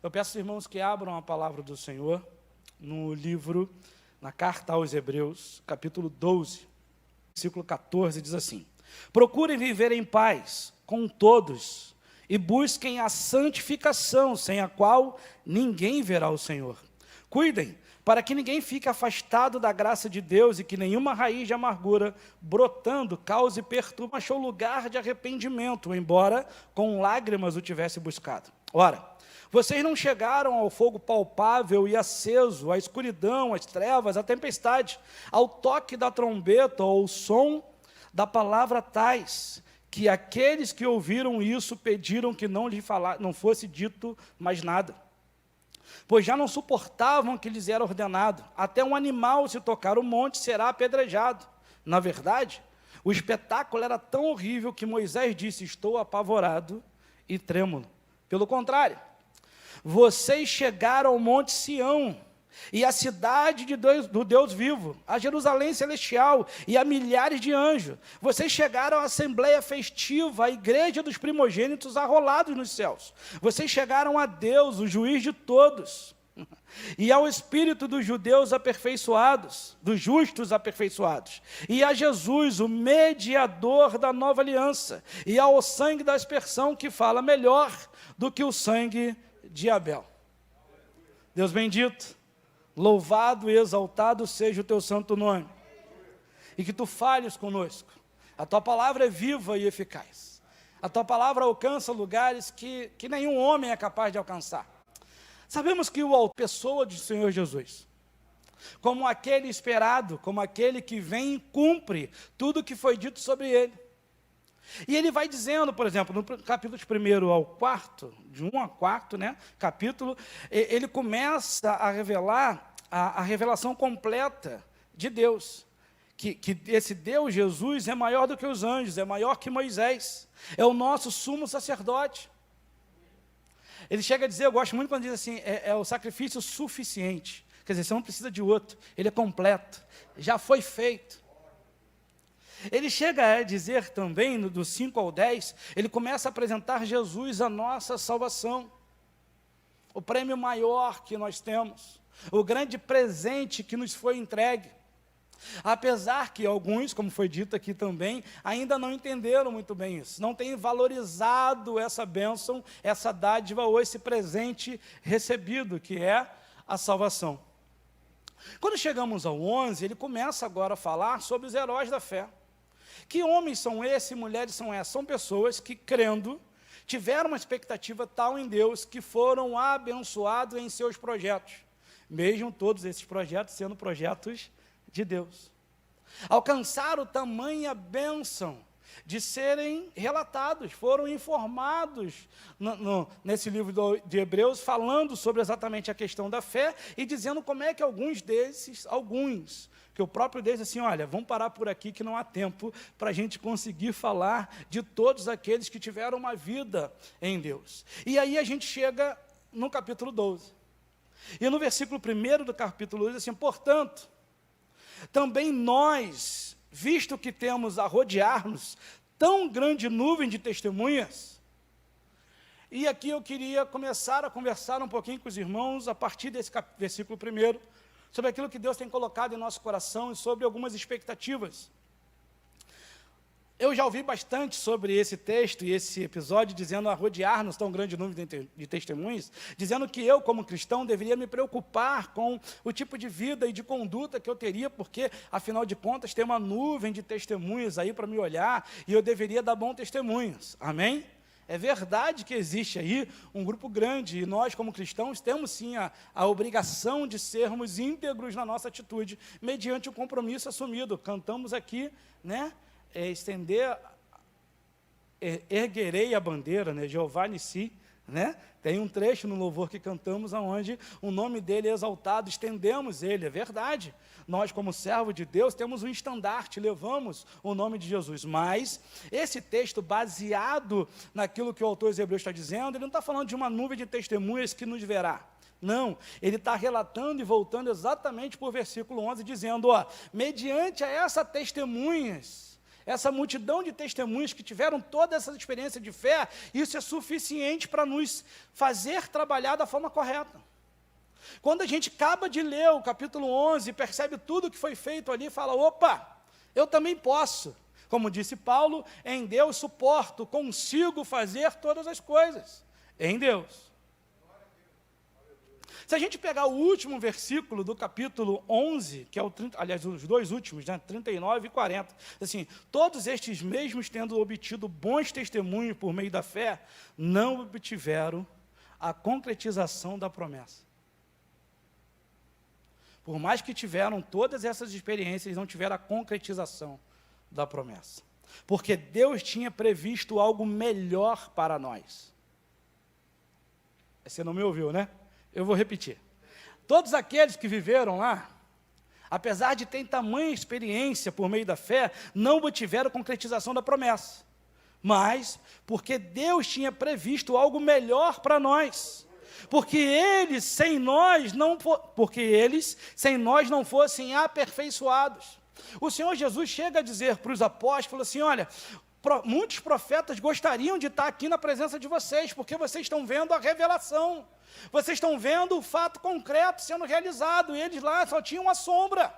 Eu peço aos irmãos que abram a palavra do Senhor no livro, na carta aos Hebreus, capítulo 12, versículo 14, diz assim: procurem viver em paz com todos e busquem a santificação, sem a qual ninguém verá o Senhor. Cuidem para que ninguém fique afastado da graça de Deus e que nenhuma raiz de amargura brotando cause perturbação, achou lugar de arrependimento, embora com lágrimas o tivesse buscado. Ora, vocês não chegaram ao fogo palpável e aceso, à escuridão, às trevas, à tempestade, ao toque da trombeta ou ao som da palavra tais, que aqueles que ouviram isso pediram que não fosse dito mais nada, pois já não suportavam que lhes era ordenado. Até um animal, se tocar o monte, será apedrejado. Na verdade, o espetáculo era tão horrível que Moisés disse: estou apavorado e trêmulo. Pelo contrário, vocês chegaram ao monte Sião, e à cidade do Deus vivo, a Jerusalém celestial e a milhares de anjos. Vocês chegaram à assembleia festiva, à igreja dos primogênitos arrolados nos céus. Vocês chegaram a Deus, o juiz de todos, e ao Espírito dos judeus aperfeiçoados, dos justos aperfeiçoados, e a Jesus, o mediador da nova aliança, e ao sangue da aspersão, que fala melhor do que o sangue de Abel. Deus bendito, louvado e exaltado seja o teu santo nome, e que tu fales conosco. A tua palavra é viva e eficaz, a tua palavra alcança lugares que nenhum homem é capaz de alcançar. Sabemos que a pessoa do Senhor Jesus, como aquele esperado, como aquele que vem e cumpre tudo o que foi dito sobre ele. E ele vai dizendo, por exemplo, no capítulo de 1 ao 4, de 1 a 4, capítulo, ele começa a revelar a revelação completa de Deus, que esse Deus, Jesus, é maior do que os anjos, é maior que Moisés, é o nosso sumo sacerdote. Ele chega a dizer, eu gosto muito quando diz assim, é o sacrifício suficiente, quer dizer, você não precisa de outro, ele é completo, já foi feito. Ele chega a dizer também, do 5 ao 10, ele começa a apresentar Jesus, a nossa salvação, o prêmio maior que nós temos, o grande presente que nos foi entregue. Apesar que alguns, como foi dito aqui também, ainda não entenderam muito bem isso, não têm valorizado essa bênção, essa dádiva ou esse presente recebido, que é a salvação. Quando chegamos ao 11, ele começa agora a falar sobre os heróis da fé. Que homens são esses, mulheres são essas? São pessoas que, crendo, tiveram uma expectativa tal em Deus, que foram abençoados em seus projetos, mesmo todos esses projetos sendo projetos de Deus. Alcançaram tamanha bênção de serem relatados, foram informados nesse livro de Hebreus, falando sobre exatamente a questão da fé e dizendo como é que alguns, que o próprio Deus assim, olha, vamos parar por aqui que não há tempo para a gente conseguir falar de todos aqueles que tiveram uma vida em Deus. E aí a gente chega no capítulo 12. E no versículo 1 do capítulo 12, assim, portanto, também nós, visto que temos a rodear-nos tão grande nuvem de testemunhas, e aqui eu queria começar a conversar um pouquinho com os irmãos, a partir desse versículo 1, sobre aquilo que Deus tem colocado em nosso coração e sobre algumas expectativas. Eu já ouvi bastante sobre esse texto e esse episódio, dizendo a rodear-nos tão grande número de testemunhas, dizendo que eu, como cristão, deveria me preocupar com o tipo de vida e de conduta que eu teria, porque, afinal de contas, tem uma nuvem de testemunhas aí para me olhar, e eu deveria dar bons testemunhos. Amém? É verdade que existe aí um grupo grande, e nós, como cristãos, temos sim a obrigação de sermos íntegros na nossa atitude, mediante o compromisso assumido. Cantamos aqui, erguerei a bandeira, Jeová Nissi, tem um trecho no louvor que cantamos, onde o nome dele é exaltado, estendemos ele, é verdade. Nós, como servo de Deus, temos um estandarte, levamos o nome de Jesus. Mas esse texto, baseado naquilo que o autor dos Hebreus está dizendo, ele não está falando de uma nuvem de testemunhas que nos verá. Não, ele está relatando e voltando exatamente para o versículo 11, dizendo, mediante a essas testemunhas, essa multidão de testemunhas que tiveram toda essa experiência de fé, isso é suficiente para nos fazer trabalhar da forma correta. Quando a gente acaba de ler o capítulo 11, percebe tudo que foi feito ali, fala, opa, eu também posso. Como disse Paulo, em Deus suporto, consigo fazer todas as coisas. Em Deus. Se a gente pegar o último versículo do capítulo 11, que é aliás, os dois últimos, 39 e 40, assim, todos estes mesmos tendo obtido bons testemunhos por meio da fé, não obtiveram a concretização da promessa. Por mais que tiveram todas essas experiências, não tiveram a concretização da promessa. Porque Deus tinha previsto algo melhor para nós. Você não me ouviu, né? Eu vou repetir. Todos aqueles que viveram lá, apesar de terem tamanha experiência por meio da fé, não obtiveram concretização da promessa. Mas, porque Deus tinha previsto algo melhor para nós. Porque eles, sem nós, não fossem aperfeiçoados. O Senhor Jesus chega a dizer para os apóstolos assim, olha, muitos profetas gostariam de estar aqui na presença de vocês, porque vocês estão vendo a revelação, vocês estão vendo o fato concreto sendo realizado, e eles lá só tinham uma sombra,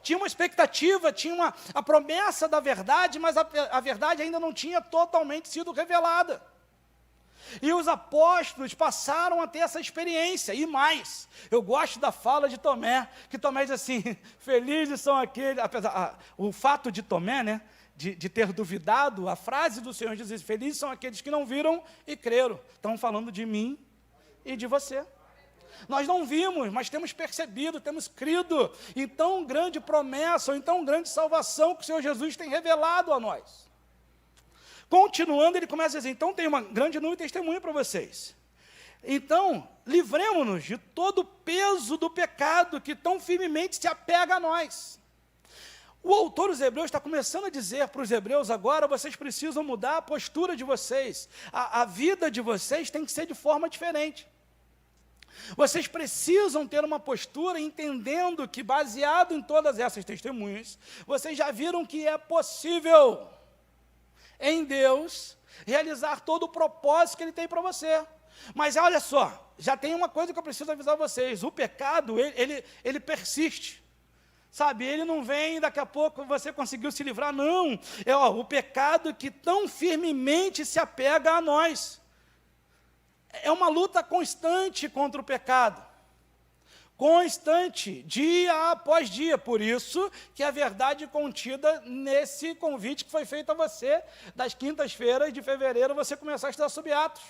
tinham uma expectativa, tinham a promessa da verdade, mas a verdade ainda não tinha totalmente sido revelada. E os apóstolos passaram a ter essa experiência, e mais, eu gosto da fala de Tomé, que Tomé diz assim, felizes são aqueles, o fato de Tomé, né, de ter duvidado, a frase do Senhor diz, felizes são aqueles que não viram e creram. Estão falando de mim e de você. Nós não vimos, mas temos percebido, temos crido em tão grande promessa, ou em tão grande salvação que o Senhor Jesus tem revelado a nós. Continuando, ele começa a dizer, então tem uma grande nuvem de testemunho para vocês. Então, livremos-nos de todo o peso do pecado que tão firmemente se apega a nós. O autor dos Hebreus está começando a dizer para os Hebreus agora, vocês precisam mudar a postura de vocês. A vida de vocês tem que ser de forma diferente. Vocês precisam ter uma postura entendendo que, baseado em todas essas testemunhas, vocês já viram que é possível em Deus realizar todo o propósito que Ele tem para você. Mas olha só, já tem uma coisa que eu preciso avisar vocês, o pecado, ele persiste, sabe, ele não vem, daqui a pouco você conseguiu se livrar, não, o pecado que tão firmemente se apega a nós, é uma luta constante contra o pecado, constante, dia após dia. Por isso que a verdade contida nesse convite que foi feito a você, das quintas-feiras de fevereiro, você começar a estudar sobre Atos.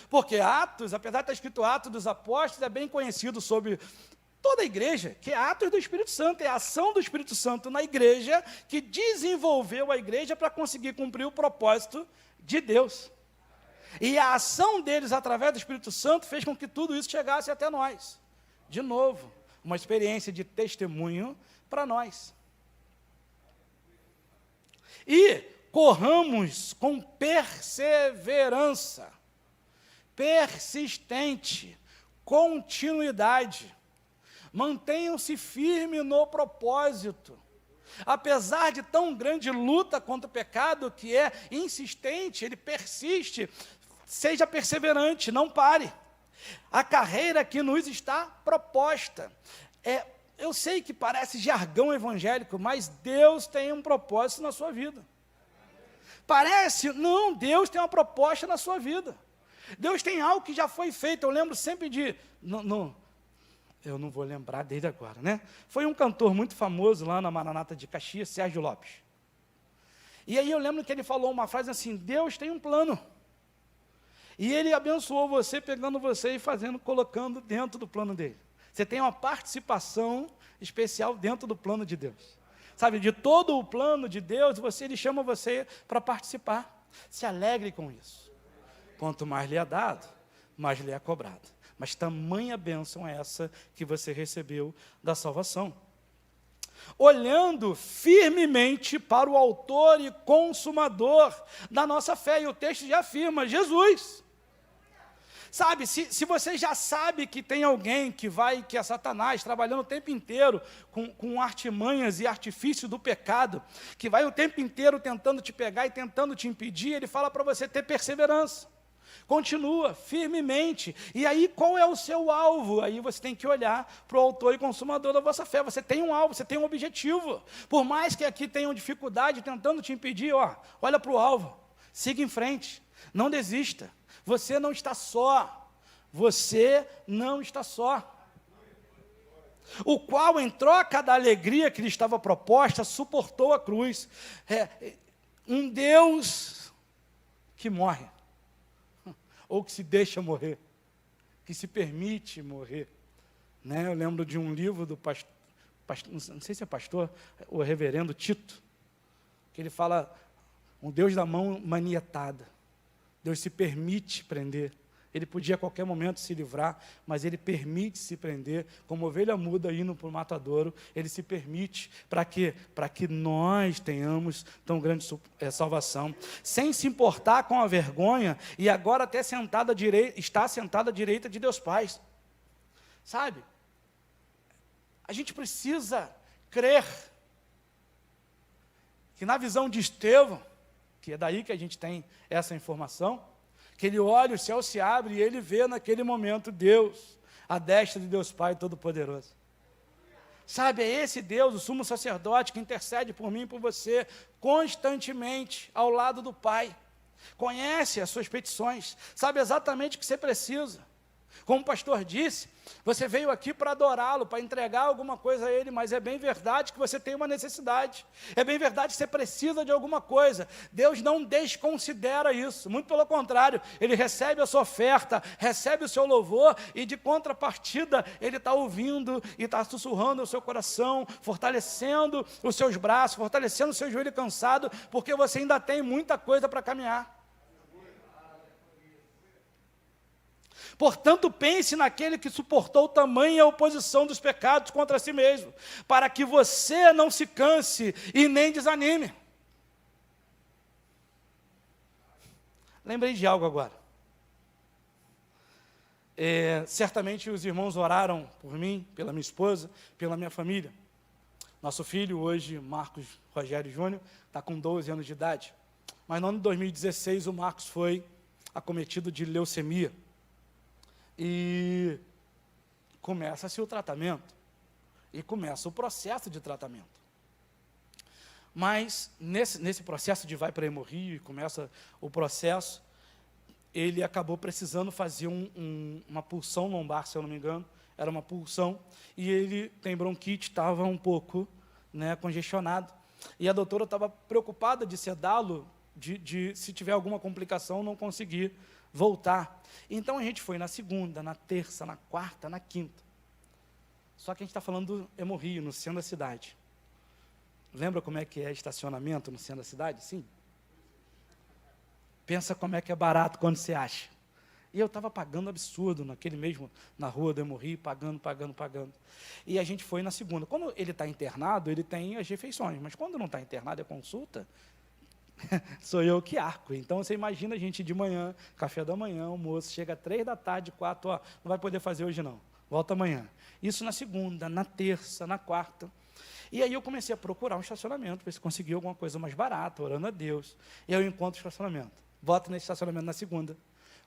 Porque Atos, apesar de estar escrito Atos dos Apóstolos, é bem conhecido sobre toda a igreja, que é Atos do Espírito Santo, é a ação do Espírito Santo na igreja, que desenvolveu a igreja para conseguir cumprir o propósito de Deus. E a ação deles, através do Espírito Santo, fez com que tudo isso chegasse até nós. De novo, uma experiência de testemunho para nós. E corramos com perseverança, persistente, continuidade. Mantenham-se firmes no propósito. Apesar de tão grande luta contra o pecado, que é insistente, ele persiste, seja perseverante, não pare. A carreira que nos está proposta. Eu sei que parece jargão evangélico, mas Deus tem um propósito na sua vida. Parece? Não, Deus tem uma proposta na sua vida. Deus tem algo que já foi feito. Eu lembro sempre eu não vou lembrar dele agora, né? Foi um cantor muito famoso lá na Maranata de Caxias, Sérgio Lopes. E aí eu lembro que ele falou uma frase assim, Deus tem um plano. E Ele abençoou você, pegando você e colocando dentro do plano dele. Você tem uma participação especial dentro do plano de Deus. Sabe, de todo o plano de Deus, Ele chama você para participar. Se alegre com isso. Quanto mais lhe é dado, mais lhe é cobrado. Mas tamanha bênção é essa que você recebeu da salvação. Olhando firmemente para o autor e consumador da nossa fé. E o texto já afirma, Jesus. Sabe, se você já sabe que tem alguém que é Satanás, trabalhando o tempo inteiro com artimanhas e artifícios do pecado, que vai o tempo inteiro tentando te pegar e tentando te impedir, ele fala para você ter perseverança. Continua firmemente. E aí, qual é o seu alvo? Aí você tem que olhar para o autor e consumador da vossa fé. Você tem um alvo, você tem um objetivo. Por mais que aqui tenham dificuldade tentando te impedir, olha para o alvo. Siga em frente. Não desista. Você não está só. Você não está só. O qual, em troca da alegria que lhe estava proposta, suportou a cruz. Um Deus que morre. Ou que se deixa morrer, que se permite morrer. Né? Eu lembro de um livro do pastor, não sei se é pastor, o reverendo Tito, que ele fala, um Deus da mão manietada. Deus se permite prender. Ele podia a qualquer momento se livrar, mas ele permite se prender, como ovelha muda indo para o matadouro, ele se permite, para quê? Para que nós tenhamos tão grande salvação, sem se importar com a vergonha, e agora até está sentada à direita de Deus Pai. Sabe? A gente precisa crer que na visão de Estevão, que é daí que a gente tem essa informação, que ele olha, o céu se abre e ele vê naquele momento Deus, à destra de Deus Pai Todo-Poderoso. Sabe, é esse Deus, o sumo sacerdote, que intercede por mim e por você, constantemente, ao lado do Pai. Conhece as suas petições, sabe exatamente o que você precisa. Como o pastor disse, você veio aqui para adorá-lo, para entregar alguma coisa a Ele, mas é bem verdade que você tem uma necessidade, é bem verdade que você precisa de alguma coisa. Deus não desconsidera isso, muito pelo contrário, Ele recebe a sua oferta, recebe o seu louvor, e de contrapartida, Ele está ouvindo e está sussurrando o seu coração, fortalecendo os seus braços, fortalecendo o seu joelho cansado, porque você ainda tem muita coisa para caminhar. Portanto, pense naquele que suportou tamanha oposição dos pecados contra si mesmo, para que você não se canse e nem desanime. Lembrei de algo agora. Certamente os irmãos oraram por mim, pela minha esposa, pela minha família. Nosso filho hoje, Marcos Rogério Júnior, está com 12 anos de idade. Mas no ano de 2016 o Marcos foi acometido de leucemia. E começa-se o tratamento, e começa o processo de tratamento. Mas, nesse processo de vai para hemorragia, começa o processo, ele acabou precisando fazer uma punção lombar, se eu não me engano, era uma punção, e ele tem bronquite, estava um pouco congestionado. E a doutora estava preocupada de sedá-lo, de se tiver alguma complicação, não conseguir voltar. Então a gente foi na segunda, na terça, na quarta, na quinta. Só que a gente está falando do hemorrio, no centro da cidade. Lembra como é que é estacionamento no centro da cidade? Sim. Pensa como é que é barato quando você acha. E eu estava pagando absurdo naquele mesmo, na rua do hemorrio, pagando. E a gente foi na segunda. Quando ele está internado, ele tem as refeições, mas quando não está internado, é consulta, sou eu que arco. Então você imagina a gente de manhã, café da manhã, almoço, chega 3 da tarde, 4, não vai poder fazer hoje não, volta amanhã. Isso na segunda, na terça, na quarta. E aí eu comecei a procurar um estacionamento, ver se conseguia alguma coisa mais barata, orando a Deus. E aí eu encontro o estacionamento. Boto nesse estacionamento na segunda,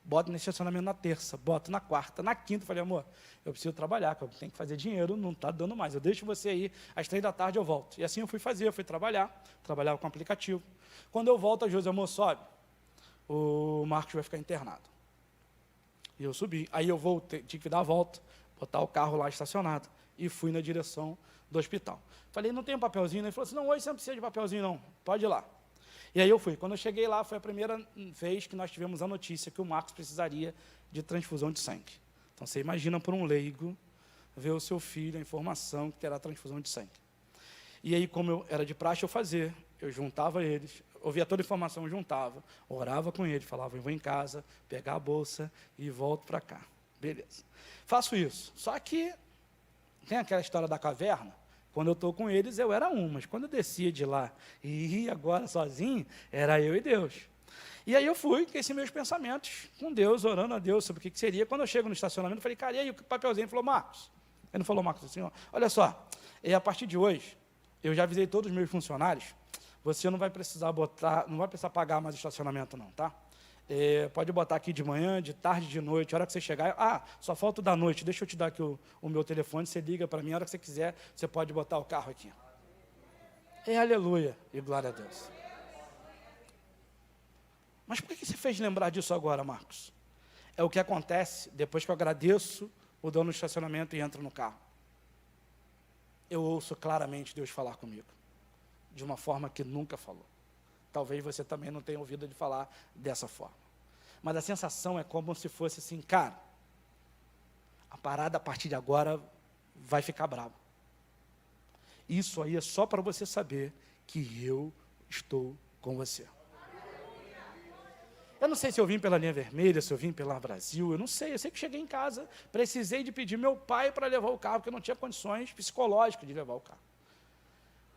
boto nesse estacionamento na terça, boto na quarta, na quinta. Falei, amor, eu preciso trabalhar, eu tenho que fazer dinheiro, não está dando mais. Eu deixo você aí, às 3 da tarde eu volto. E assim eu fui trabalhava com aplicativo. Quando eu volto, a José, amor, sobe, o Marcos vai ficar internado. E eu subi. Aí eu voltei, tive que dar a volta, botar o carro lá estacionado, e fui na direção do hospital. Falei, não tem um papelzinho? Ele falou assim, não, hoje você não precisa de papelzinho não, pode ir lá. E aí eu fui. Quando eu cheguei lá, foi a primeira vez que nós tivemos a notícia que o Marcos precisaria de transfusão de sangue. Então você imagina por um leigo, ver o seu filho, a informação que terá transfusão de sangue. E aí, como era de praxe eu juntava eles, ouvia toda a informação, juntava, orava com eles, falava, eu vou em casa, pegar a bolsa e volto para cá. Beleza. Faço isso. Só que tem aquela história da caverna, quando eu estou com eles, eu era mas quando eu descia de lá e ia agora sozinho, era eu e Deus. E aí eu fui com esses meus pensamentos, com Deus, orando a Deus sobre o que seria. Quando eu chego no estacionamento, eu falei, cara, e aí o papelzinho? Ele falou, Marcos. Ele não falou, Marcos, assim, ó, olha só, a partir de hoje, eu já avisei todos os meus funcionários, você não vai precisar pagar mais estacionamento não, tá? Pode botar aqui de manhã, de tarde, de noite, a hora que você chegar, só falta o da noite, deixa eu te dar aqui o meu telefone, você liga para mim, a hora que você quiser, você pode botar o carro aqui. Aleluia, e glória a Deus. Mas por que você fez lembrar disso agora, Marcos? É o que acontece depois que eu agradeço o dono do estacionamento e entro no carro. Eu ouço claramente Deus falar comigo, de uma forma que nunca falou. Talvez você também não tenha ouvido ele falar dessa forma. Mas a sensação é como se fosse assim, cara, a parada a partir de agora vai ficar brava. Isso aí é só para você saber que eu estou com você. Eu não sei se eu vim pela linha vermelha, se eu vim pela Brasil, eu não sei. Eu sei que cheguei em casa, precisei de pedir meu pai para levar o carro, porque eu não tinha condições psicológicas de levar o carro.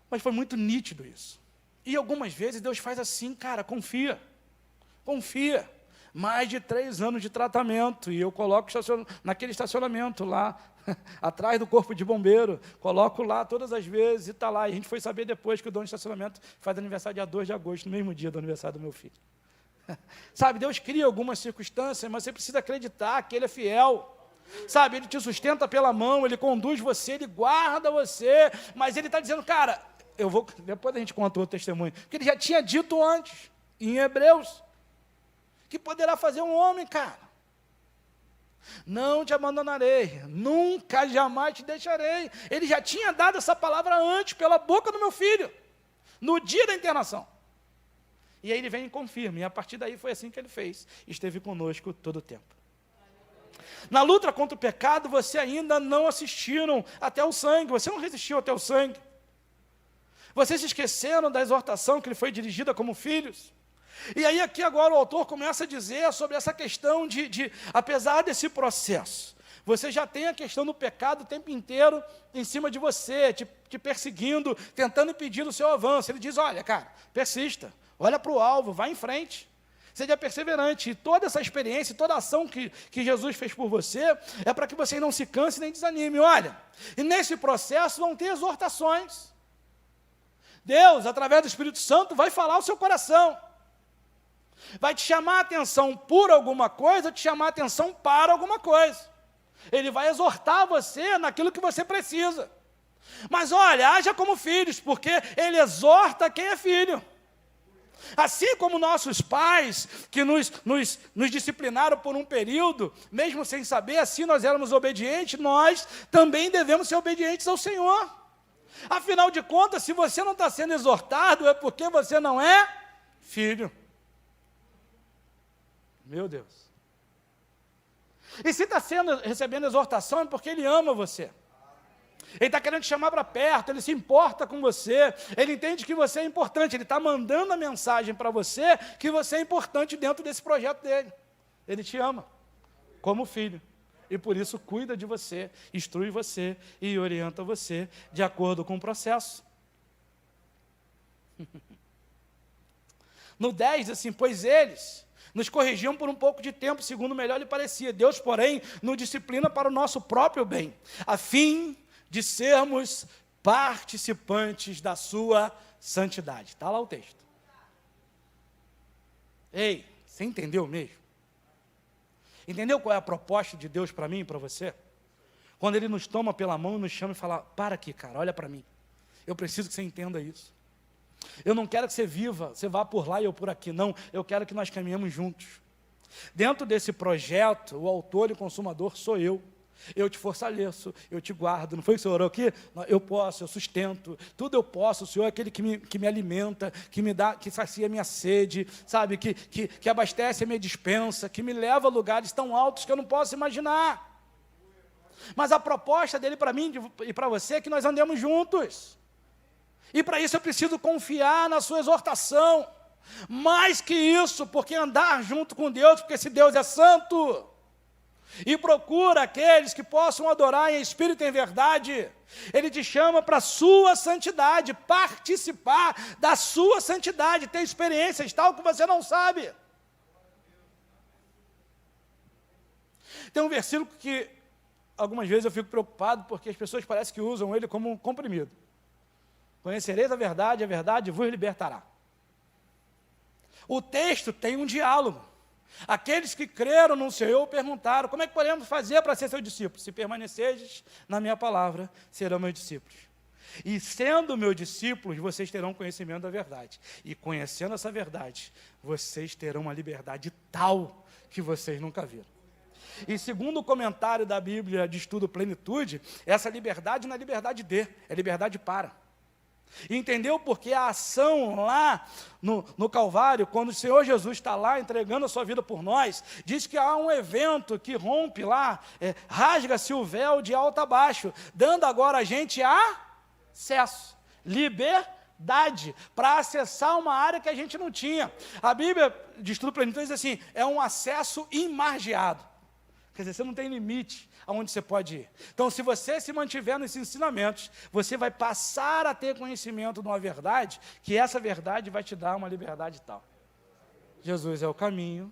Mas foi muito nítido isso. E algumas vezes Deus faz assim, cara, confia. Confia. Mais de 3 anos de tratamento, e eu coloco naquele estacionamento lá, atrás do corpo de bombeiro, coloco lá todas as vezes e está lá. E a gente foi saber depois que o dono do estacionamento faz aniversário dia 2 de agosto, no mesmo dia do aniversário do meu filho. Sabe, Deus cria algumas circunstâncias, mas você precisa acreditar que Ele é fiel. Sabe, Ele te sustenta pela mão, Ele conduz você, Ele guarda você, mas Ele está dizendo, cara, depois a gente conta outro testemunho, porque Ele já tinha dito antes, em Hebreus, que poderá fazer um homem, cara. Não te abandonarei, nunca, jamais te deixarei. Ele já tinha dado essa palavra antes, pela boca do meu filho, no dia da internação. E aí ele vem e confirma, e a partir daí foi assim que ele fez, esteve conosco todo o tempo. Na luta contra o pecado, você ainda não assistiram até o sangue, você não resistiu até o sangue. Vocês se esqueceram da exortação que lhe foi dirigida como filhos. E aí aqui agora o autor começa a dizer sobre essa questão de apesar desse processo, você já tem a questão do pecado o tempo inteiro em cima de você, te perseguindo, tentando impedir o seu avanço. Ele diz, olha, cara, persista. Olha para o alvo, vai em frente, seja perseverante. E toda essa experiência, toda a ação que Jesus fez por você, é para que você não se canse nem desanime. Olha, e nesse processo vão ter exortações. Deus, através do Espírito Santo, vai falar ao seu coração. Vai te chamar a atenção por alguma coisa, te chamar a atenção para alguma coisa. Ele vai exortar você naquilo que você precisa. Mas olha, haja como filhos, porque Ele exorta quem é filho. Assim como nossos pais, que nos disciplinaram por um período, mesmo sem saber, assim nós éramos obedientes, nós também devemos ser obedientes ao Senhor. Afinal de contas, se você não está sendo exortado, é porque você não é filho. Meu Deus. E se está recebendo exortação, é porque Ele ama você. Ele está querendo te chamar para perto, Ele se importa com você, Ele entende que você é importante, Ele está mandando a mensagem para você, que você é importante dentro desse projeto dEle. Ele te ama, como filho, e por isso cuida de você, instrui você e orienta você de acordo com o processo. No 10 diz assim, pois eles nos corrigiam por um pouco de tempo, segundo melhor lhe parecia. Deus, porém, nos disciplina para o nosso próprio bem, a fim de sermos participantes da sua santidade. Está lá o texto. Ei, você entendeu mesmo? Entendeu qual é a proposta de Deus para mim e para você? Quando Ele nos toma pela mão e nos chama e fala, para aqui, cara, olha para mim. Eu preciso que você entenda isso. Eu não quero que você vá por lá e eu por aqui, não. Eu quero que nós caminhemos juntos. Dentro desse projeto, o autor e o consumador sou eu. Eu te fortaleço, eu te guardo. Não foi o que o Senhor orou aqui? Eu posso, eu sustento, tudo eu posso. O Senhor é aquele que me alimenta, que me dá, que sacia a minha sede, sabe? Que abastece a minha despensa, que me leva a lugares tão altos que eu não posso imaginar. Mas a proposta dele para mim e para você é que nós andemos juntos. E para isso eu preciso confiar na sua exortação. Mais que isso, porque andar junto com Deus, porque esse Deus é santo. E procura aqueles que possam adorar em espírito e em verdade. Ele te chama para a sua santidade, participar da sua santidade, ter experiências tal que você não sabe. Tem um versículo que algumas vezes eu fico preocupado, porque as pessoas parecem que usam ele como um comprimido. Conhecereis a verdade vos libertará. O texto tem um diálogo. Aqueles que creram no Senhor perguntaram: como é que podemos fazer para ser seu discípulo? Se permanecerdes na minha palavra, serão meus discípulos. E sendo meus discípulos, vocês terão conhecimento da verdade. E conhecendo essa verdade, vocês terão uma liberdade tal que vocês nunca viram. E segundo o comentário da Bíblia de Estudo Plenitude, essa liberdade não é liberdade de, é liberdade para. Entendeu? Porque a ação lá no Calvário, quando o Senhor Jesus está lá entregando a sua vida por nós, diz que há um evento que rompe lá, rasga-se o véu de alto a baixo, dando agora a gente acesso, liberdade, para acessar uma área que a gente não tinha. A Bíblia de Estudo Plenitude diz assim, é um acesso imargeado. Quer dizer, você não tem limite aonde você pode ir. Então, se você se mantiver nesses ensinamentos, você vai passar a ter conhecimento de uma verdade, que essa verdade vai te dar uma liberdade tal. Jesus é o caminho,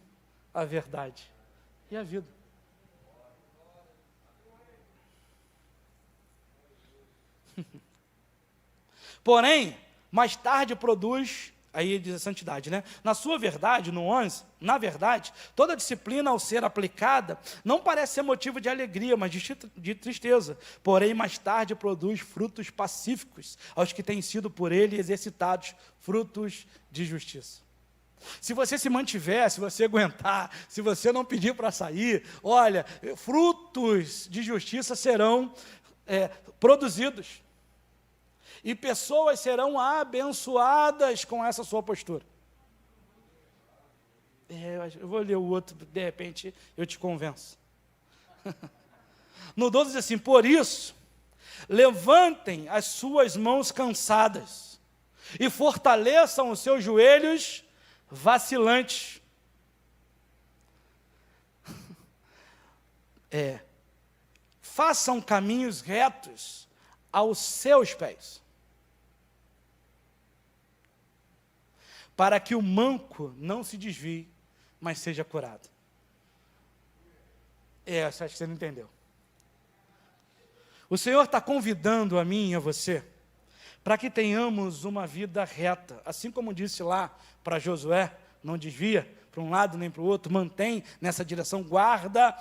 a verdade e a vida. Porém, mais tarde produz, aí diz a santidade, né? Na sua verdade, no 11, na verdade, toda disciplina ao ser aplicada não parece ser motivo de alegria, mas de tristeza. Porém, mais tarde produz frutos pacíficos aos que têm sido por ele exercitados, frutos de justiça. Se você se mantiver, se você aguentar, se você não pedir para sair, olha, frutos de justiça serão produzidos. E pessoas serão abençoadas com essa sua postura. Eu vou ler o outro, de repente eu te convenço. No 12 diz assim, por isso, levantem as suas mãos cansadas e fortaleçam os seus joelhos vacilantes. Façam caminhos retos aos seus pés, para que o manco não se desvie, mas seja curado. Acho que você não entendeu. O Senhor está convidando a mim e a você, para que tenhamos uma vida reta, assim como disse lá para Josué, não desvia para um lado nem para o outro, mantém nessa direção, guarda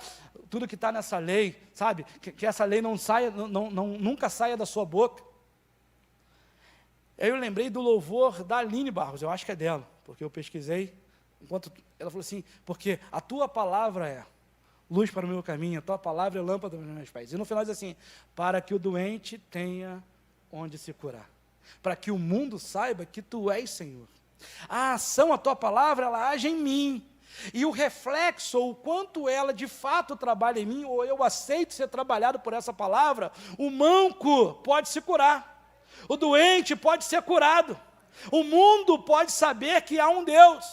tudo que está nessa lei, sabe, que essa lei não saia, nunca saia da sua boca. Eu lembrei do louvor da Aline Barros, eu acho que é dela, porque eu pesquisei, enquanto ela falou assim, porque a tua palavra é luz para o meu caminho, a tua palavra é lâmpada para os meus pés. E no final diz assim, para que o doente tenha onde se curar, para que o mundo saiba que tu és Senhor. A ação, a tua palavra, ela age em mim, e o reflexo, ou o quanto ela de fato trabalha em mim, ou eu aceito ser trabalhado por essa palavra, o manco pode se curar. O doente pode ser curado. O mundo pode saber que há um Deus.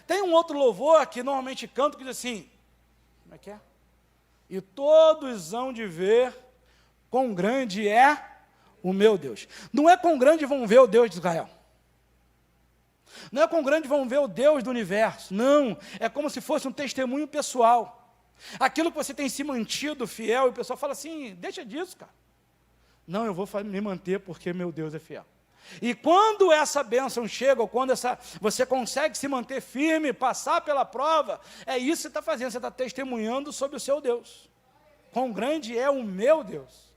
Tem um outro louvor que normalmente canto que diz assim, como é que é? E todos hão de ver quão grande é o meu Deus. Não é quão grande vão ver o Deus de Israel. Não é quão grande vão ver o Deus do universo. Não, é como se fosse um testemunho pessoal. Aquilo que você tem se mantido fiel, e o pessoal fala assim, deixa disso, cara. Não, eu vou me manter porque meu Deus é fiel. E quando essa bênção chega, ou quando você consegue se manter firme, passar pela prova, é isso que você está fazendo, você está testemunhando sobre o seu Deus. Quão grande é o meu Deus.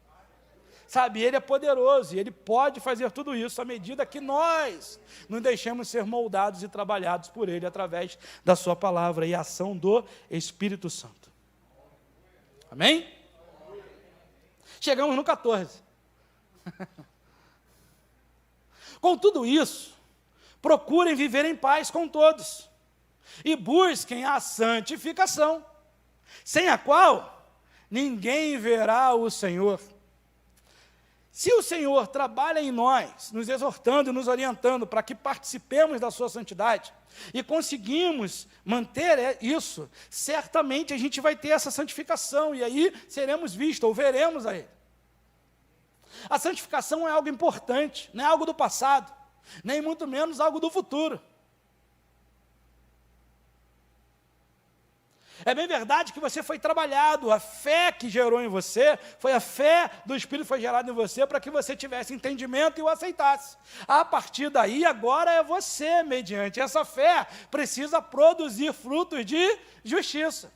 Sabe, Ele é poderoso, e Ele pode fazer tudo isso à medida que nós nos deixemos ser moldados e trabalhados por Ele, através da sua palavra e a ação do Espírito Santo. Amém? Chegamos no 14. Com tudo isso, procurem viver em paz com todos e busquem a santificação, sem a qual ninguém verá o Senhor. Se o Senhor trabalha em nós, nos exortando e nos orientando para que participemos da sua santidade e conseguimos manter isso, certamente a gente vai ter essa santificação e aí seremos vistos ou veremos a Ele. A santificação é algo importante, não é algo do passado, nem muito menos algo do futuro. É bem verdade que você foi trabalhado, a fé que gerou em você, foi a fé do Espírito que foi gerada em você para que você tivesse entendimento e o aceitasse. A partir daí, agora é você, mediante essa fé, precisa produzir frutos de justiça.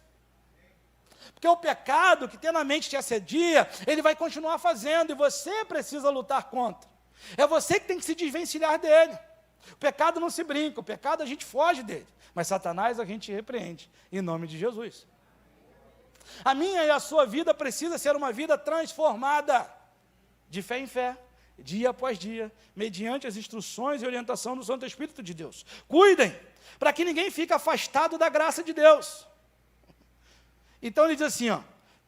Porque o pecado que tem na mente te assedia, ele vai continuar fazendo e você precisa lutar contra. É você que tem que se desvencilhar dele. O pecado não se brinca, o pecado a gente foge dele. Mas Satanás a gente repreende, em nome de Jesus. A minha e a sua vida precisa ser uma vida transformada, de fé em fé, dia após dia, mediante as instruções e orientação do Santo Espírito de Deus. Cuidem, para que ninguém fique afastado da graça de Deus. Então ele diz assim,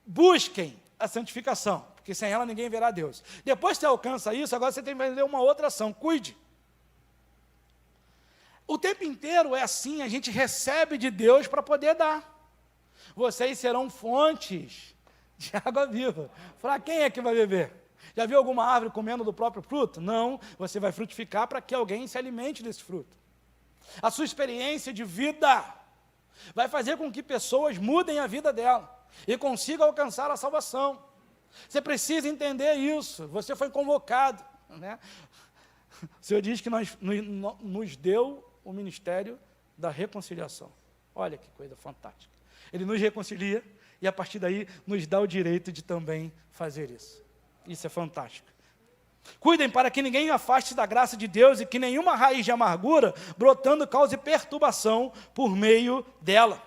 busquem a santificação, porque sem ela ninguém verá Deus. Depois que você alcança isso, agora você tem que fazer uma outra ação, cuide. O tempo inteiro é assim, a gente recebe de Deus para poder dar. Vocês serão fontes de água viva. Para quem é que vai beber? Já viu alguma árvore comendo do próprio fruto? Não, você vai frutificar para que alguém se alimente desse fruto. A sua experiência de vida vai fazer com que pessoas mudem a vida dela e consigam alcançar a salvação. Você precisa entender isso, você foi convocado, né? O Senhor diz que nos deu o ministério da reconciliação. Olha que coisa fantástica. Ele nos reconcilia e a partir daí nos dá o direito de também fazer isso. Isso é fantástico. Cuidem para que ninguém afaste da graça de Deus e que nenhuma raiz de amargura brotando cause perturbação por meio dela.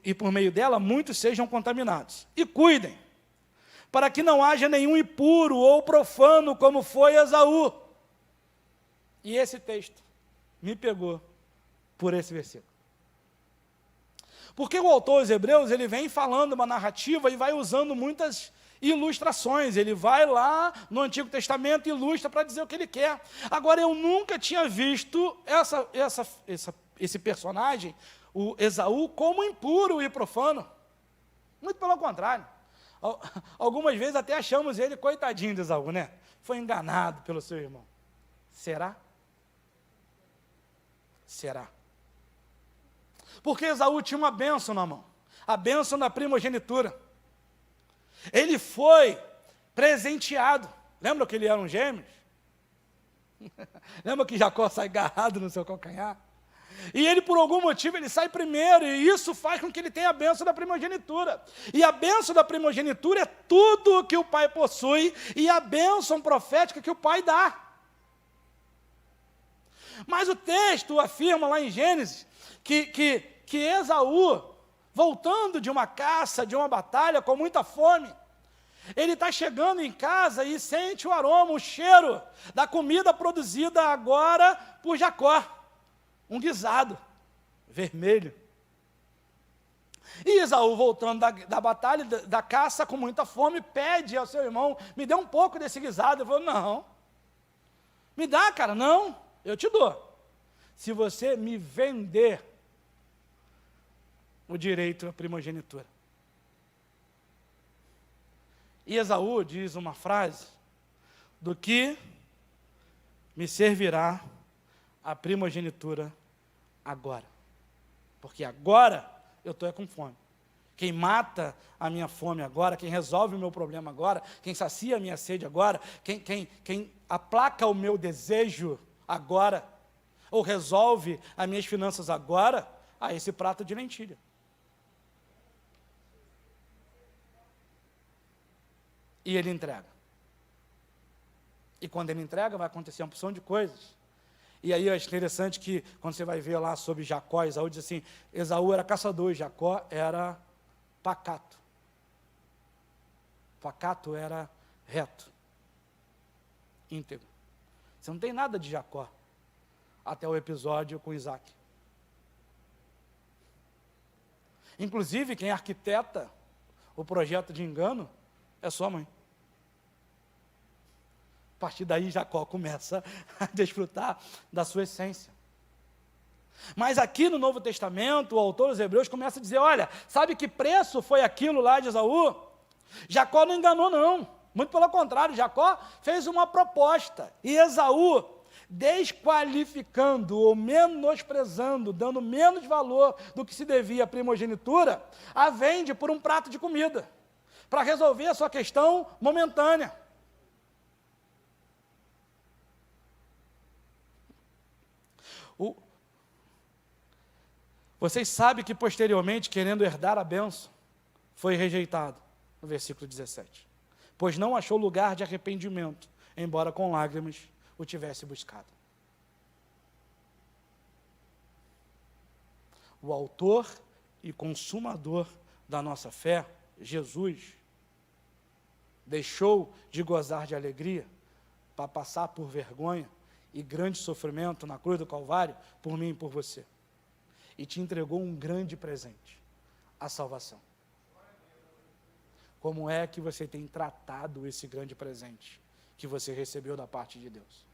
E por meio dela muitos sejam contaminados. E cuidem para que não haja nenhum impuro ou profano como foi Esaú. E esse texto me pegou por esse versículo. Porque o autor aos Hebreus, ele vem falando uma narrativa e vai usando muitas ilustrações. Ele vai lá no Antigo Testamento e ilustra para dizer o que ele quer. Agora, eu nunca tinha visto esse personagem, o Esaú, como impuro e profano. Muito pelo contrário. Algumas vezes até achamos ele coitadinho de Esaú, né? Foi enganado pelo seu irmão. Será? Será? Porque Esaú tinha uma bênção na mão, a bênção da primogenitura. Ele foi presenteado. Lembra que ele era um gêmeos? Lembra que Jacó sai agarrado no seu calcanhar? E ele, por algum motivo, ele sai primeiro, e isso faz com que ele tenha a bênção da primogenitura. E a bênção da primogenitura é tudo que o pai possui, e a bênção profética que o pai dá. Mas o texto afirma lá em Gênesis que Esaú, voltando de uma caça, de uma batalha, com muita fome, ele está chegando em casa e sente o aroma, o cheiro da comida produzida agora por Jacó. Um guisado vermelho. E Esaú, voltando da batalha, da caça, com muita fome, pede ao seu irmão, me dê um pouco desse guisado. Ele falou, não. Me dá, cara, não. Eu te dou, se você me vender o direito à primogenitura. E Esaú diz uma frase, do que me servirá a primogenitura agora. Porque agora eu estou com fome. Quem mata a minha fome agora, quem resolve o meu problema agora, quem sacia a minha sede agora, quem aplaca o meu desejo agora, ou resolve as minhas finanças agora, esse prato de lentilha. E ele entrega. E quando ele entrega, vai acontecer uma porção de coisas. E aí é interessante que, quando você vai ver lá sobre Jacó, Esaú diz assim, Esaú era caçador, Jacó era pacato. Pacato era reto, íntegro. Você não tem nada de Jacó, até o episódio com Isaac. Inclusive, quem arquiteta o projeto de engano é sua mãe. A partir daí, Jacó começa a desfrutar da sua essência. Mas aqui no Novo Testamento, o autor dos Hebreus começa a dizer, olha, sabe que preço foi aquilo lá de Esaú? Jacó não enganou, não. Muito pelo contrário, Jacó fez uma proposta. E Esaú desqualificando ou menosprezando, dando menos valor do que se devia à primogenitura, a vende por um prato de comida, para resolver a sua questão momentânea. Vocês sabem que posteriormente, querendo herdar a bênção, foi rejeitado, no versículo 17. Pois não achou lugar de arrependimento, embora com lágrimas o tivesse buscado. O autor e consumador da nossa fé, Jesus, deixou de gozar de alegria para passar por vergonha e grande sofrimento na cruz do Calvário por mim e por você. E te entregou um grande presente, a salvação. Como é que você tem tratado esse grande presente que você recebeu da parte de Deus?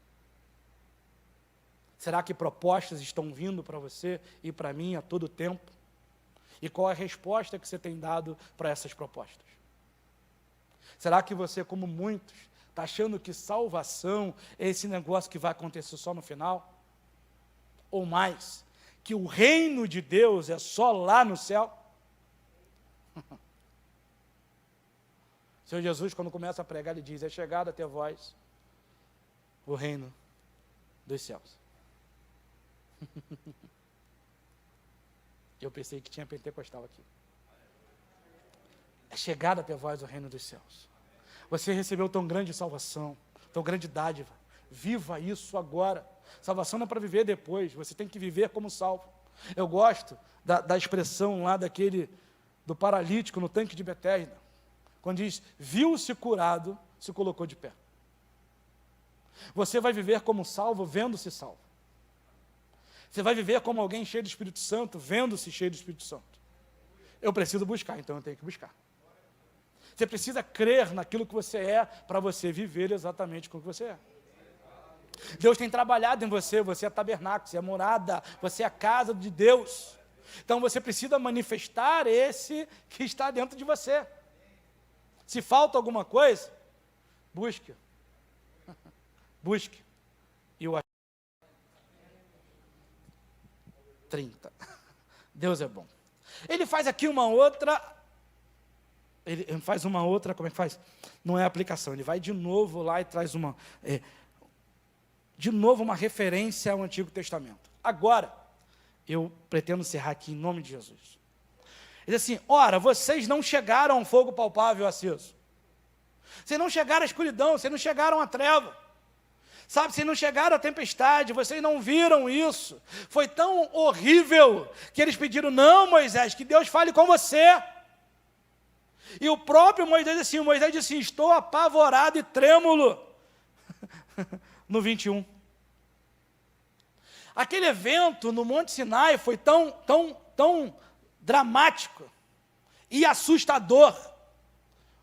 Será que propostas estão vindo para você e para mim a todo tempo? E qual é a resposta que você tem dado para essas propostas? Será que você, como muitos, está achando que salvação é esse negócio que vai acontecer só no final? Ou mais, que o reino de Deus é só lá no céu? O Senhor Jesus, quando começa a pregar, ele diz: é chegado até vós o reino dos céus. Eu pensei que tinha pentecostal aqui. É chegado até vós o reino dos céus. Você recebeu tão grande salvação, tão grande dádiva. Viva isso agora. Salvação não é para viver depois, você tem que viver como salvo. Eu gosto da expressão lá do paralítico no tanque de Betesda, quando diz: viu-se curado, se colocou de pé. Você vai viver como salvo, vendo-se salvo. Você vai viver como alguém cheio do Espírito Santo, vendo-se cheio do Espírito Santo. Eu preciso buscar, então eu tenho que buscar. Você precisa crer naquilo que você é, para você viver exatamente como você é. Deus tem trabalhado em você, você é tabernáculo, você é morada, você é a casa de Deus. Então você precisa manifestar esse que está dentro de você. Se falta alguma coisa, busque. Busque. E o 30. Deus é bom. Ele faz aqui uma outra, como é que faz? Não é aplicação, ele vai de novo lá e traz uma referência ao Antigo Testamento. Agora, eu pretendo encerrar aqui em nome de Jesus. Ele diz assim: ora, vocês não chegaram a um fogo palpável aceso. Vocês não chegaram à escuridão, vocês não chegaram à treva. Sabe, vocês não chegaram à tempestade, vocês não viram isso. Foi tão horrível que eles pediram: não, Moisés, que Deus fale com você. E o próprio Moisés disse assim, estou apavorado e trêmulo. No 21. Aquele evento no Monte Sinai foi tão dramático e assustador.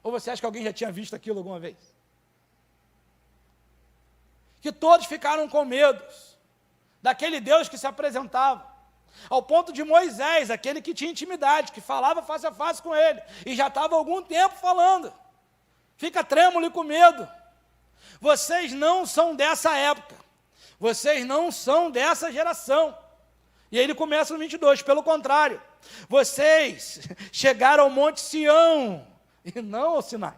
Ou você acha que alguém já tinha visto aquilo alguma vez? Que todos ficaram com medo daquele Deus que se apresentava, ao ponto de Moisés, aquele que tinha intimidade, que falava face a face com ele, e já estava há algum tempo falando, fica trêmulo e com medo. Vocês não são dessa época, vocês não são dessa geração. E aí ele começa no 22, pelo contrário, vocês chegaram ao Monte Sião, e não ao Sinai.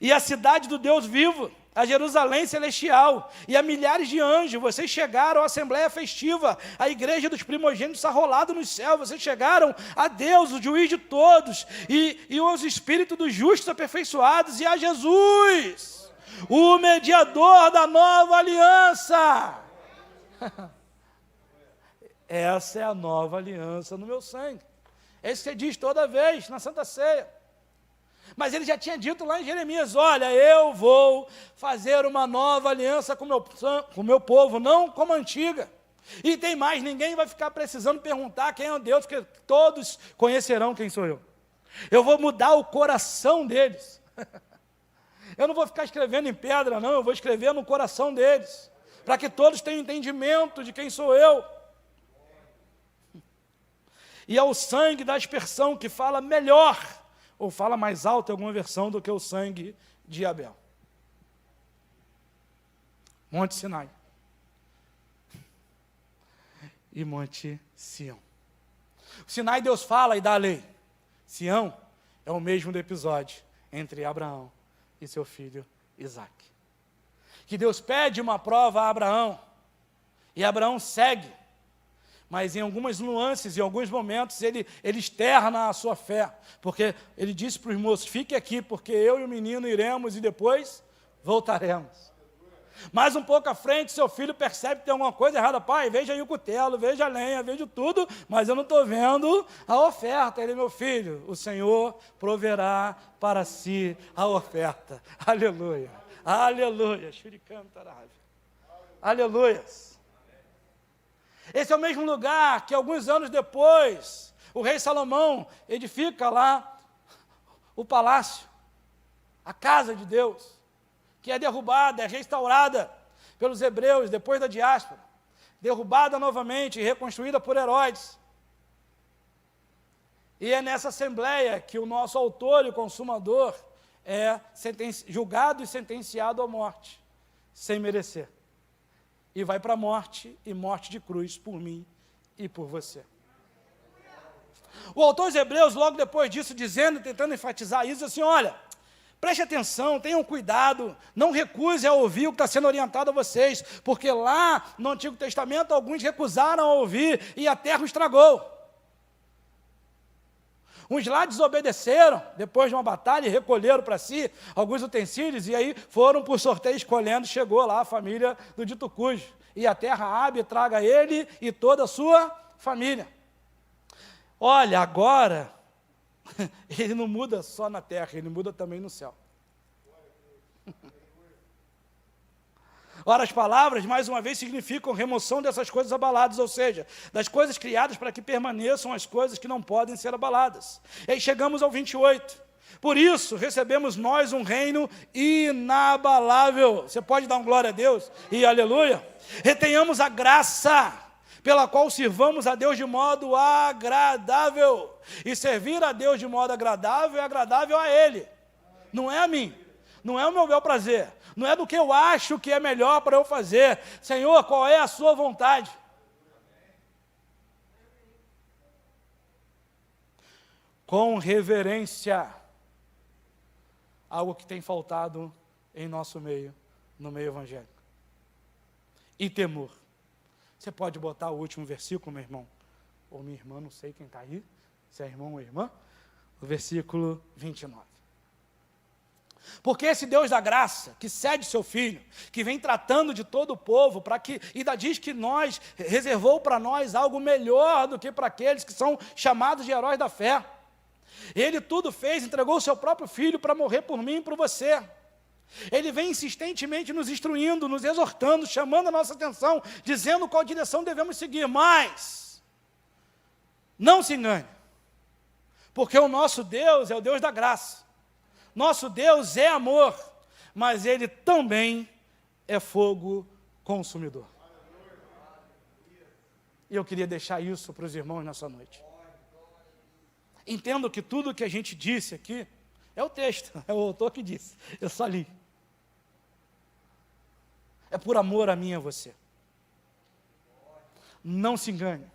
E a cidade do Deus vivo, a Jerusalém celestial, e a milhares de anjos, vocês chegaram à assembleia festiva, a igreja dos primogênitos arrolado no céu, vocês chegaram a Deus, o juiz de todos, e os espíritos dos justos aperfeiçoados, e a Jesus, o mediador da nova aliança. Essa é a nova aliança no meu sangue. É isso que você diz toda vez na Santa Ceia. Mas ele já tinha dito lá em Jeremias: olha, eu vou fazer uma nova aliança com o meu povo, não como a antiga. E tem mais, ninguém vai ficar precisando perguntar quem é Deus, porque todos conhecerão quem sou eu. Eu vou mudar o coração deles. Eu não vou ficar escrevendo em pedra, não, eu vou escrever no coração deles, para que todos tenham entendimento de quem sou eu. E é o sangue da aspersão que fala melhor, ou fala mais alto em alguma versão, do que o sangue de Abel. Monte Sinai e Monte Sião. O Sinai Deus fala e dá a lei. Sião é o mesmo do episódio entre Abraão e seu filho Isaque. Que Deus pede uma prova a Abraão, e Abraão segue, mas em algumas nuances, em alguns momentos, ele externa a sua fé, porque ele disse para os moços: fique aqui, porque eu e o menino iremos e depois voltaremos. Mais um pouco à frente, seu filho percebe que tem alguma coisa errada. Pai, veja aí o cutelo, veja a lenha, veja tudo, mas eu não estou vendo a oferta. Ele: meu filho, o Senhor proverá para si a oferta. Aleluia, aleluia. Aleluias. Esse é o mesmo lugar que alguns anos depois, o rei Salomão edifica lá o palácio, a casa de Deus, que é derrubada, é restaurada pelos hebreus depois da diáspora, derrubada novamente e reconstruída por Herodes. E é nessa assembleia que o nosso autor e consumador é julgado e sentenciado à morte, sem merecer. E vai para a morte, e morte de cruz por mim e por você. O autor dos Hebreus, logo depois disso, dizendo, tentando enfatizar isso, assim: olha, preste atenção, tenham cuidado, não recuse a ouvir o que está sendo orientado a vocês, porque lá no Antigo Testamento alguns recusaram a ouvir e a terra o estragou. Uns lá desobedeceram, depois de uma batalha, e recolheram para si alguns utensílios, e aí foram por sorteio escolhendo, chegou lá a família do dito cujo, e a terra abre e traga ele e toda a sua família. Olha, agora, ele não muda só na terra, ele muda também no céu. Ora, as palavras, mais uma vez, significam remoção dessas coisas abaladas, ou seja, das coisas criadas para que permaneçam as coisas que não podem ser abaladas. E aí chegamos ao 28. Por isso, recebemos nós um reino inabalável. Você pode dar um glória a Deus e aleluia? Retenhamos a graça pela qual sirvamos a Deus de modo agradável. E servir a Deus de modo agradável é agradável a Ele. Não é a mim, não é o meu bel prazer, não é do que eu acho que é melhor para eu fazer. Senhor, qual é a sua vontade? Com reverência, algo que tem faltado em nosso meio, no meio evangélico. E temor. Você pode botar o último versículo, meu irmão? Ou minha irmã, não sei quem está aí, se é irmão ou irmã. O versículo 29. Porque esse Deus da graça, que cede seu Filho, que vem tratando de todo o povo, e ainda diz que reservou para nós algo melhor do que para aqueles que são chamados de heróis da fé. Ele tudo fez, entregou o seu próprio Filho para morrer por mim e por você. Ele vem insistentemente nos instruindo, nos exortando, chamando a nossa atenção, dizendo qual direção devemos seguir, mas não se engane, porque o nosso Deus é o Deus da graça. Nosso Deus é amor, mas Ele também é fogo consumidor. E eu queria deixar isso para os irmãos nessa noite. Entendo que tudo que a gente disse aqui, é o texto, é o autor que disse, eu só li. É por amor a mim e a você. Não se engane,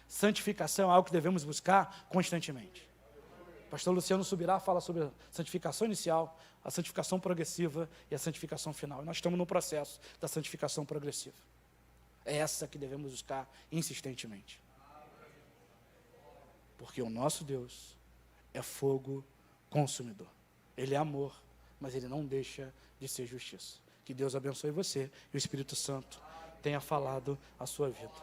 santificação é algo que devemos buscar constantemente. O pastor Luciano Subirá fala sobre a santificação inicial, a santificação progressiva e a santificação final. E nós estamos no processo da santificação progressiva. É essa que devemos buscar insistentemente. Porque o nosso Deus é fogo consumidor. Ele é amor, mas Ele não deixa de ser justiça. Que Deus abençoe você e o Espírito Santo tenha falado a sua vida.